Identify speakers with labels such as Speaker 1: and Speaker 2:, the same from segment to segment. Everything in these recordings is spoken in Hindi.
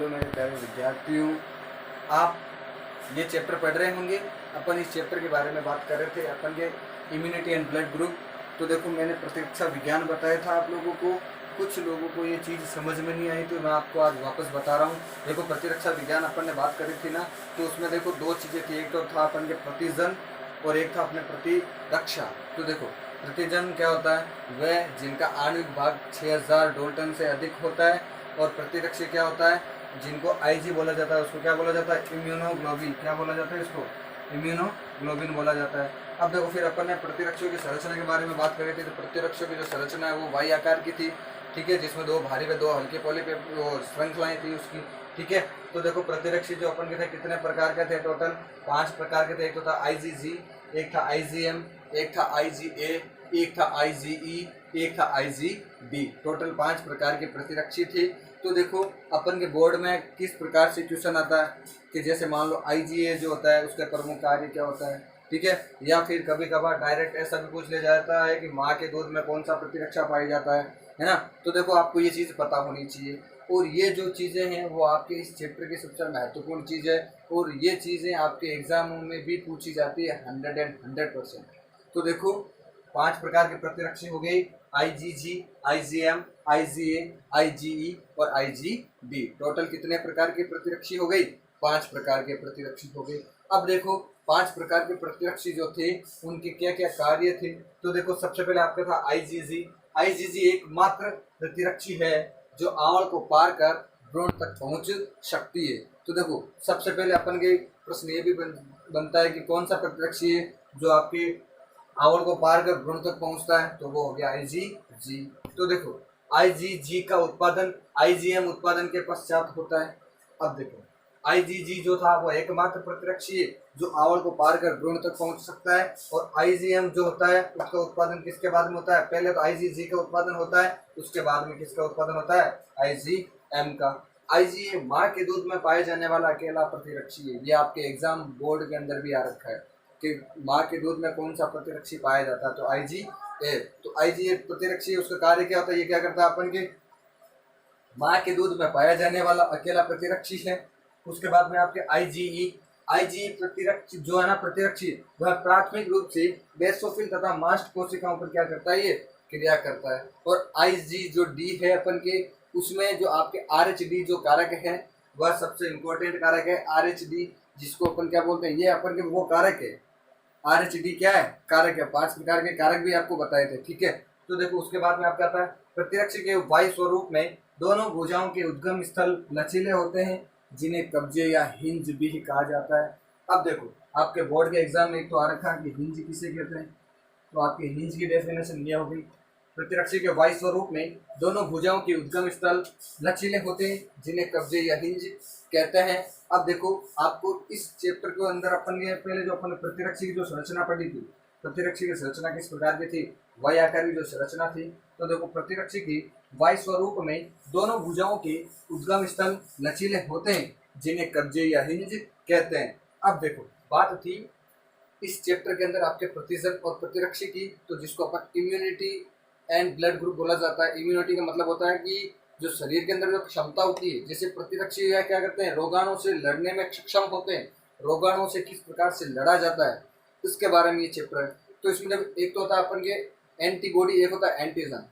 Speaker 1: हेलो मेरे प्यारे विद्यार्थियों, आप ये चैप्टर पढ़ रहे होंगे। अपन इस चैप्टर के बारे में बात कर रहे थे, अपन के इम्यूनिटी एंड ब्लड ग्रुप। तो देखो, मैंने प्रतिरक्षा विज्ञान बताया था आप लोगों को। कुछ लोगों को ये चीज़ समझ में नहीं आई, तो मैं आपको आज वापस बता रहा हूँ। देखो, प्रतिरक्षा विज्ञान अपन ने बात करी थी ना, तो उसमें देखो दो चीज़ें थी। एक तो था अपन के प्रतिजन और एक था अपने प्रतिरक्षा। तो देखो, प्रतिजन क्या होता है? वह जिनका आणविक भाग 6000 डाल्टन से अधिक होता है। और प्रतिरक्षी क्या होता है? जिनको आईजी बोला जाता है। उसको क्या बोला जाता है? इम्यूनोग्लोबिन। क्या बोला जाता है इसको? इम्यूनोग्लोबिन बोला जाता है। अब देखो, फिर अपन ने प्रतिरक्षियों की संरचना के बारे में बात करी थी। तो प्रतिरक्षियों की जो संरचना है वो वाई आकार की थी, ठीक है, जिसमें दो भारी व दो हल्के श्रृंखलाएं थी उसकी, ठीक है। तो देखो, प्रतिरक्षी जो अपन के थे कितने प्रकार के थे? टोटल 5 प्रकार के थे। एक तो था आईजीजी, एक था आईजीएम, एक था आईजीए, एक था आईजीई, एक था आईजीडी। टोटल 5 प्रकार के प्रतिरक्षी थे। तो देखो, अपन के बोर्ड में किस प्रकार से क्वेश्चन आता है कि जैसे मान लो आईजीए जो होता है उसका प्रमुख कार्य क्या होता है, ठीक है। या फिर कभी कभार डायरेक्ट ऐसा भी पूछ लिया जाता है कि माँ के दूध में कौन सा प्रतिरक्षा पाया जाता है ना। तो देखो, आपको ये चीज़ पता होनी चाहिए। और ये जो चीज़ें हैं वो आपके इस चैप्टर की सबसे महत्वपूर्ण चीज़ है। और ये चीज़ें आपके एग्जामों में भी पूछी जाती है 100%। तो देखो, 5 प्रकार के प्रतिरक्षी हो गई: आईजीजी, आईजीएम, आईजीए, आईजीई और आईजीडी। टोटल कितने प्रकार के प्रतिरक्षी हो गई? 5 प्रकार के प्रतिरक्षी हो गए। अब देखो, 5 प्रकार के प्रतिरक्षी जो थे उनके क्या क्या कार्य थे। तो देखो, सबसे पहले आपका था आईजीजी। आईजीजी एकमात्र प्रतिरक्षी है जो आंवल को पार कर भ्रूण तक पहुंच सकती है। तो देखो, सबसे पहले अपन के प्रश्न ये भी बनता है कि कौन सा प्रतिरक्षी है जो आपके आंवल को पार कर भ्रूण तक पहुंचता है? तो वो हो गया आईजीजी। तो देखो, आईजीजी का उत्पादन आईजीएम उत्पादन के पश्चात होता है। अब देखो, आईजीजी जो था वो एकमात्र प्रतिरक्षी है जो आंवल को पार कर भ्रूण तक पहुंच सकता है। और आईजीएम जो होता है उसका उत्पादन किसके बाद में होता है? पहले तो आईजीजी का उत्पादन होता है, उसके बाद में किसका उत्पादन होता है? आईजीएम का। आईजीएम माँ के दूध में पाए जाने वाला अकेला प्रतिरक्षी है। ये आपके एग्जाम बोर्ड के अंदर भी आ रखा है कि माँ के दूध में कौन सा प्रतिरक्षी पाया जाता है? तो आईजीए। तो आईजीए प्रतिरक्षी, उसका कार्य क्या होता है? ये क्या करता है? अपन के माँ के दूध में पाया जाने वाला अकेला प्रतिरक्षी है। उसके बाद में आपके आईजीई। आईजीई प्रतिरक्षी जो है ना, प्रतिरक्षी वह प्राथमिक रूप से बेसोफिल तथा मास्ट कोशिकाओं पर क्या करता है? ये क्रिया करता है। और आईजी जो डी है अपन के, उसमें जो आपके आरएचडी जो कारक है वह सबसे इंपॉर्टेंट कारक है। आरएचडी जिसको अपन क्या बोलते हैं? ये अपन के वो कारक है। आरएचडी क्या है? कारक है। 5 प्रकार के कारक भी आपको बताए थे, ठीक है। तो देखो, उसके बाद में आपका आता है प्रतिरक्षी के वायु स्वरूप में दोनों भुजाओं के उद्गम स्थल लचीले होते हैं, जिन्हें कब्जे या हिंज भी कहा जाता है। अब देखो, आपके बोर्ड के एग्जाम में एक तो आ रखा है कि हिंज किसे कहते हैं। तो आपकी हिंज की डेफिनेशन ये हो गई: प्रतिरक्षी के वायु स्वरूप में दोनों भुजाओं के उद्गम स्थल लचीले होते हैं, जिन्हें कब्जे या हिंज कहते हैं। अब देखो, आपको इस चैप्टर के अंदर अपन ने पहले जो अपन प्रतिरक्षी की जो संरचना पढ़ी थी, प्रतिरक्षी की संरचना किस प्रकार की थी? वाई आकार की जो संरचना थी। तो देखो, प्रतिरक्षी की वायु स्वरूप में दोनों भुजाओं के उद्गम स्थल लचीले होते हैं, जिन्हें कब्जे या हिंज कहते हैं। अब देखो, बात थी इस चैप्टर के अंदर आपके प्रतिजन और प्रतिरक्षी की, तो जिसको अपन इम्यूनिटी एंड ब्लड ग्रुप बोला जाता है। इम्यूनिटी का मतलब होता है कि जो शरीर के अंदर जो क्षमता होती है, जैसे प्रतिरक्षी या क्या करते हैं? रोगाणु से लड़ने में सक्षम होते हैं। रोगाणु से किस प्रकार से लड़ा जाता है, इसके बारे में ये चैप्टर है। तो इसमें जब एक तो होता है अपन के एंटीबॉडी, एक होता है antigen.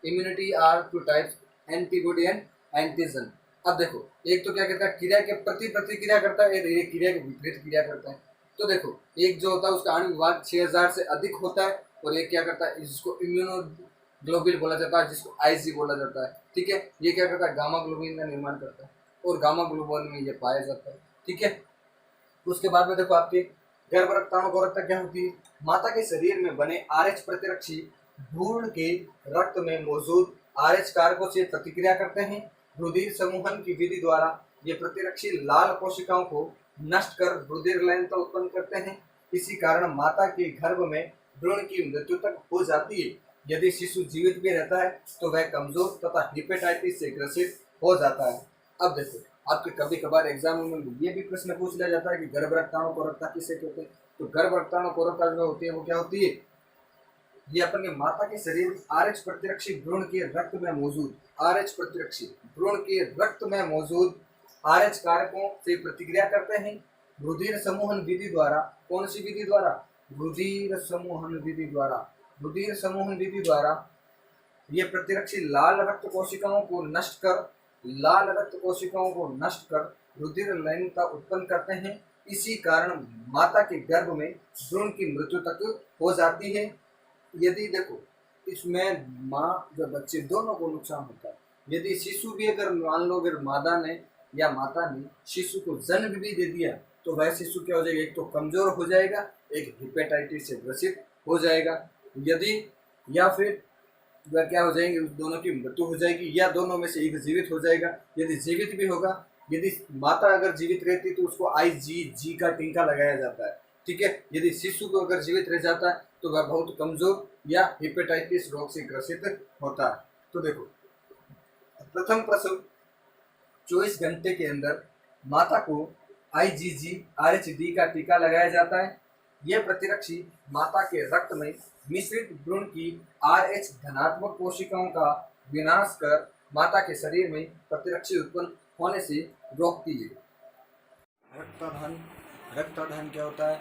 Speaker 1: Immunity are 2 types: antibody and antigen. अब देखो, एक तो क्या कहता है? क्रिया के प्रति प्रतिक्रिया करता है, एक क्रिया के विपरीत क्रिया करता है। तो देखो, एक जो होता है उसका आणविक भाग 6000 से अधिक होता है, और एक क्या करता है? जिसको इम्यूनोग्लोबिन बोला जाता है, जिसको आईजी बोला जाता है, ठीक है। ये क्या करता है? गामा ग्लोबिन का निर्माण करता है, और गामा ग्लोबिन में ये पाया जाता है, ठीक है। उसके बाद में देखो, आपके गर्भरक्ताणु गोरकता क्या होती है? माता के शरीर में बने आरएच प्रतिरक्षी भ्रूण के रक्त में मौजूद आरएच कारकों से प्रतिक्रिया करते हैं। रुधिर समूहन की विधि द्वारा ये प्रतिरक्षी लाल कोशिकाओं को नष्ट कर रुधिर लयनता उत्पन्न करते हैं। इसी कारण माता के गर्भ में भ्रूण की मृत्यु तक हो जाती है। यदि शिशु जीवित भी रहता है तो वह कमजोर तथा हेपेटाइटिस से ग्रसित हो जाता है। अब देखो, आपके कभी कभार एग्जाम में ये भी प्रश्न पूछ लिया जाता है कि गर्भरक्ताणु कोरकता किसे कहते हैं। तो गर्भरक्ताणु कोरकता जो होती है वो क्या होती है? ये अपन के माता के शरीर में आरएच प्रतिरक्षी भ्रूण के रक्त में मौजूद, आरएच प्रतिरक्षी भ्रूण के रक्त में मौजूद RH कारकों से प्रतिक्रिया करते हैं। रुधिर समूहन विधि द्वारा, कौन सी विधि द्वारा? रुधिर समूहन विधि द्वारा। रुधिर समूहन विधि द्वारा ये प्रतिरक्षी लाल रक्त कोशिकाओं को नष्ट कर रुधिर लयनता उत्पन्न करते हैं। इसी कारण माता के गर्भ में भ्रूण की मृत्यु तक हो जाती है। यदि देखो इसमें माँ व बच्चे दोनों को नुकसान होता है। यदि शिशु भी अगर मान लो अगर माता ने शिशु को जन्म भी दे दिया तो वह शिशु क्या हो जाएगा? एक तो कमजोर हो जाएगा, एक हेपेटाइटिस से ग्रसित हो जाएगा, यदि या फिर वह क्या हो जाएंगे? उस दोनों की मृत्यु हो जाएगी, या दोनों में से एक जीवित हो जाएगा। यदि जीवित भी होगा, यदि माता अगर जीवित रहती तो उसको IgG का टीका लगाया जाता है, ठीक है। यदि शिशु को अगर जीवित रह जाता है तो वह बहुत कमजोर या हेपेटाइटिस रोग से ग्रसित होता है। तो देखो प्रथम प्रसव 24 घंटे के अंदर माता को IgG RhD का टीका लगाया जाता है। यह प्रतिरक्षी माता के रक्त में मिश्रित भ्रूण की RH धनात्मक कोशिकाओं का विनाश कर माता के शरीर में प्रतिरक्षी उत्पन्न होने से रोकती है। रक्ताधान क्या होता है?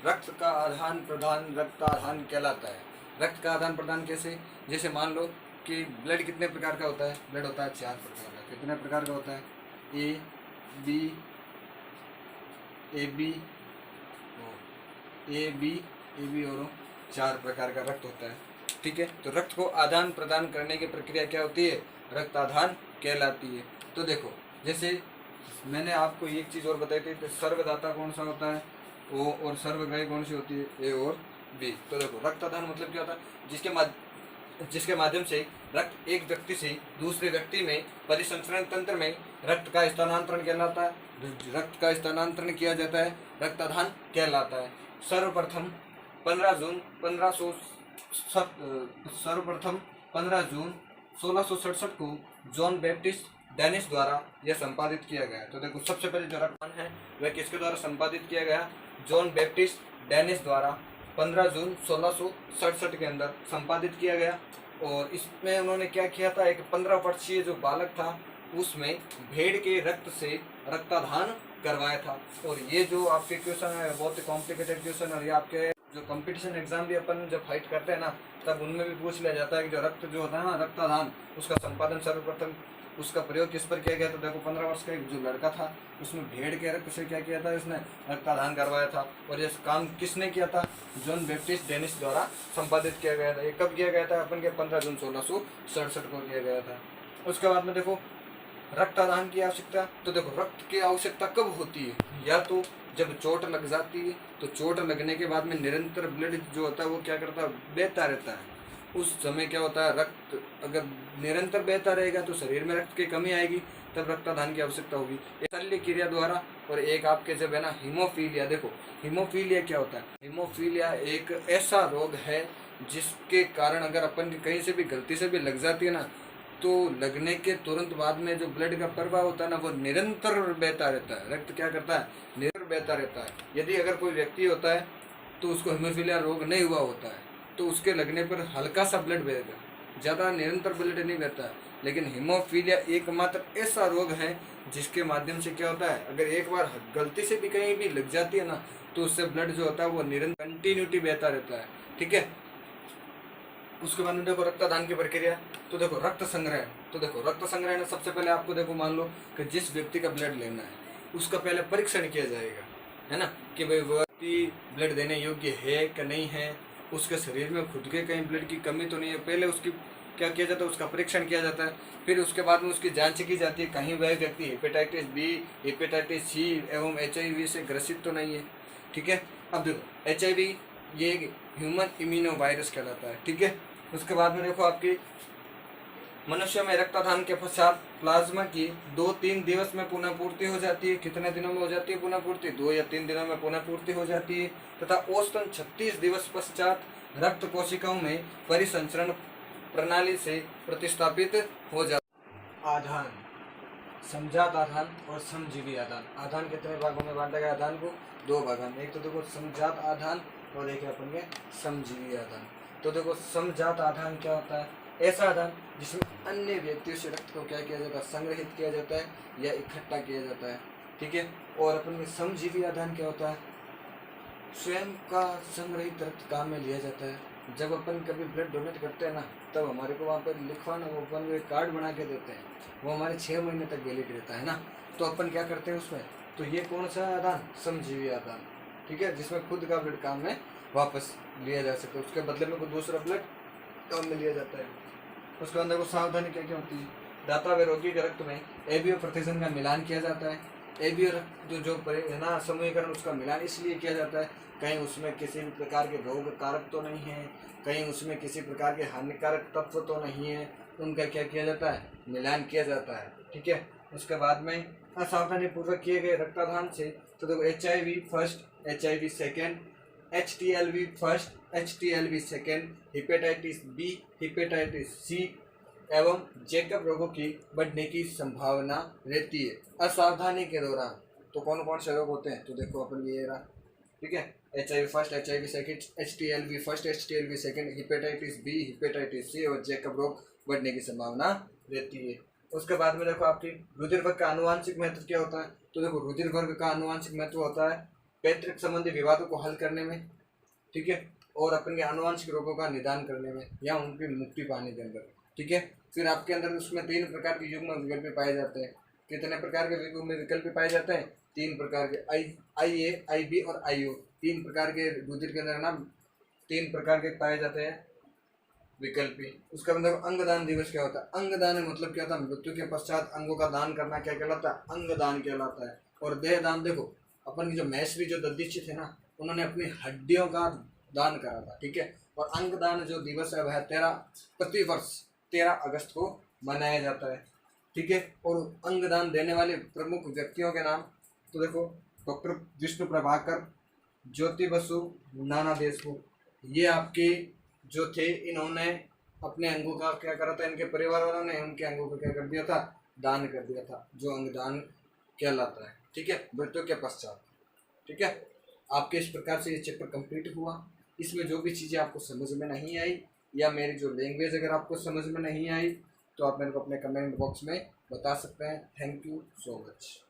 Speaker 1: रक्त का आदान प्रदान रक्ताधान कहलाता है। रक्त का आदान प्रदान कैसे? जैसे मान लो कि ब्लड कितने प्रकार का होता है? ब्लड होता है 4 प्रकार का। कितने प्रकार का होता है? ए बी और 4 प्रकार का रक्त होता है, ठीक है। तो रक्त को आदान प्रदान करने की प्रक्रिया क्या होती है? रक्ताधान कहलाती है। तो देखो जैसे मैंने आपको एक चीज़ और बताई थी, तो सर्वदाता कौन सा होता है? O, और सर्वग्राही कौन सी होती है? A और B। तो देखो रक्ताधान मतलब क्या होता है? जिसके माध्यम से रक्त एक व्यक्ति से दूसरे व्यक्ति में परिसंचरण तंत्र में रक्त का स्थानांतरण कहलाता है। रक्त का स्थानांतरण किया जाता है, रक्ताधान कहलाता है। सर्वप्रथम 15 जून 1667 को जॉन बैप्टिस्ट डेनिस द्वारा यह संपादित किया गया। तो देखो सबसे पहले जो रक्तदान है वह किसके द्वारा संपादित किया गया? जॉन बैप्टिस्ट डेनिस द्वारा 15 जून 1667 के अंदर संपादित किया गया। और इसमें उन्होंने क्या किया था? एक 15 वर्षीय जो बालक था उसमें भेड़ के रक्त से रक्ताधान करवाया था। और ये जो आपके क्वेश्चन है बहुत ही कॉम्प्लिकेटेड क्वेश्चन, और ये आपके जो कंपटीशन एग्जाम भी अपन जब फाइट करते हैं ना तब उनमें भी पूछ लिया जाता है कि जो रक्त जो होता है ना रक्ताधान, उसका संपादन सर्वप्रथम उसका प्रयोग किस पर किया गया? तो देखो 15 वर्ष का एक जो लड़का था उसमें भेड़ के रक्त से क्या किया था? इसने रक्ताधान करवाया था। और ये काम किसने किया था? जॉन बैप्टिस्ट डेनिस द्वारा संपादित किया गया था। ये कब किया गया था? अपन के 15 जून 1667 को किया गया था। उसके बाद में देखो रक्तादान की आवश्यकता। तो देखो रक्त की आवश्यकता कब होती है? या तो जब चोट लग जाती है, तो चोट लगने के बाद में निरंतर ब्लड जो होता है वो क्या करता है? बहता रहता है। उस समय क्या होता है? रक्त अगर निरंतर बहता रहेगा तो शरीर में रक्त की कमी आएगी, तब रक्तादान की आवश्यकता होगी। शल्य क्रिया द्वारा, और एक आपके जब है ना हीमोफीलिया। देखो हीमोफीलिया क्या होता है? हीमोफीलिया एक ऐसा रोग है जिसके कारण अगर अपन कहीं से भी गलती से भी लग जाती है ना तो लगने के तुरंत बाद में जो ब्लड का प्रवाह होता है ना वो निरंतर बहता रहता है। रक्त क्या करता है? निरंतर बहता रहता है। यदि अगर कोई व्यक्ति होता है तो उसको हीमोफीलिया रोग नहीं हुआ होता है तो उसके लगने पर हल्का सा ब्लड बहेगा, ज़्यादा निरंतर ब्लड नहीं बहता है। लेकिन हीमोफीलिया एकमात्र ऐसा रोग है जिसके माध्यम से क्या होता है? अगर एक बार गलती से भी कहीं भी लग जाती है ना तो उससे ब्लड जो होता है वो निरंतर कंटिन्यूटी बहता रहता है, ठीक है। उसके बाद में देखो रक्तदान की प्रक्रिया। तो देखो रक्त संग्रह। तो देखो रक्त संग्रह में सबसे पहले आपको देखो मान लो कि जिस व्यक्ति का ब्लड लेना है उसका पहले परीक्षण किया जाएगा, है ना, कि भाई वो व्यक्ति ब्लड देने योग्य है कि नहीं है, उसके शरीर में खुद के कहीं ब्लड की कमी तो नहीं है। पहले उसकी क्या किया जाता है? उसका परीक्षण किया जाता है। फिर उसके बाद में उसकी जांच की जाती है कहीं वह व्यक्ति हेपेटाइटिस बी, हेपेटाइटिस सी एवं HIV से ग्रसित तो नहीं है, ठीक है। अब देखो HIV ये ह्यूमन इम्यूनो वायरस कहलाता है, ठीक है। उसके बाद में देखो आपकी मनुष्य में रक्तदान के पश्चात प्लाज्मा की 2-3 दिवस में पुनः पूर्ति हो जाती है। कितने दिनों में हो जाती है पुनः पूर्ति? 2 या 3 दिनों में पुनः पूर्ति हो जाती है। तथा औसतन 36 दिवस पश्चात रक्त कोशिकाओं में परिसंचरण प्रणाली से प्रतिस्थापित हो जाता है। आधान, समजात आधान और समजीवी आधान। आधान कितने भागों में बांटा गया? आधान को 2 भागों में। एक तो देखो समजात आधान और एक अपन के समजीवी आधान। तो देखो समजात आधान क्या होता है? ऐसा दान जिसमें अन्य व्यक्तियों से रक्त को क्या किया जाता है, संग्रहित किया जाता है या इकट्ठा किया जाता है, ठीक है। और अपन में समजीवी आदान क्या होता है, स्वयं का संग्रहित रक्त काम में लिया जाता है। जब अपन कभी ब्लड डोनेट करते हैं ना, तब हमारे को वहाँ पर लिखवाना, वो अपन एक कार्ड बना के देते हैं, वो हमारे 6 महीने तक वैलिड रहता है ना। तो अपन क्या करते हैं उसमें, तो ये कौन सा आदान, समजीवी आदान, ठीक है, जिसमें खुद का ब्लड काम में वापस लिया जा सकता है, उसके बदले में कोई दूसरा ब्लड काम में लिया जाता है। उसके अंदर वो सावधानी क्या क्या होती है, दाता व रोगी के रक्त में एबीओ प्रतिशत का मिलान किया जाता है। एबीओ रक्त जो है ना समूहीकरण, उसका मिलान इसलिए किया जाता है कहीं उसमें किसी भी प्रकार के रोग कारक तो नहीं है, कहीं उसमें किसी प्रकार के हानिकारक तत्व तो नहीं है, उनका क्या किया जाता है, मिलान किया जाता है, ठीक है। उसके बाद में असावधानी पूर्वक किए गए रक्तदान से तो देखो HIV first, HIV second, HTLV first, HTLV second, hepatitis B, hepatitis C एवं जैकब रोगों की बढ़ने की संभावना रहती है असावधानी के दौरान। तो कौन कौन से रोग होते हैं, तो देखो अपन ये रहा, ठीक है, HIV first, HIV second, HTLV first, HTLV second, hepatitis B, hepatitis C और जैकब रोग बढ़ने की संभावना रहती है। उसके बाद में देखो आपकी रुधिर वर्ग का आनुवांशिक महत्व क्या होता है, तो देखो रुधिर वर्ग का आनुवांशिक महत्व होता है पैतृक संबंधी विवादों को हल करने में, ठीक है, और अपन के आनुवांशिक रोगों का निदान करने में या उनकी मुक्ति पाने के अंदर, ठीक है। फिर आपके अंदर उसमें 3 प्रकार के युग्म विकल्प पाए जाते हैं। कितने प्रकार के युग्म विकल्प पाए जाते हैं, 3 प्रकार के, IA, IB और IO, 3 प्रकार के रुधिर के अंदर ना 3 प्रकार के पाए जाते हैं विकल्पी। उसका मतलब अंगदान दिवस क्या होता है, अंगदान मतलब क्या होता है, मृत्यु के पश्चात अंगों का दान करना क्या कहलाता है, अंगदान कहलाता है। और देहदान देखो अपन की जो मैसरी जो ददीची थे ना, उन्होंने अपनी हड्डियों का दान करा था, ठीक है। और अंगदान जो दिवस है वह प्रतिवर्ष 13 अगस्त को मनाया जाता है, ठीक है। और अंगदान देने वाले प्रमुख व्यक्तियों के नाम तो देखो डॉक्टर विष्णु प्रभाकर, ज्योति बसु, नाना देशमुख, ये आपके जो थे, इन्होंने अपने अंगों का क्या करा था, इनके परिवार वालों ने उनके अंगों को क्या कर दिया था, दान कर दिया था, जो अंगदान कहलाता है, ठीक है, मृत्यु के पश्चात, ठीक है। आपके इस प्रकार से ये चैप्टर कंप्लीट हुआ। इसमें जो भी चीज़ें आपको समझ में नहीं आई या मेरी जो लैंग्वेज अगर आपको समझ में नहीं आई तो आप मेरे को अपने कमेंट बॉक्स में बता सकते हैं। Thank you so much.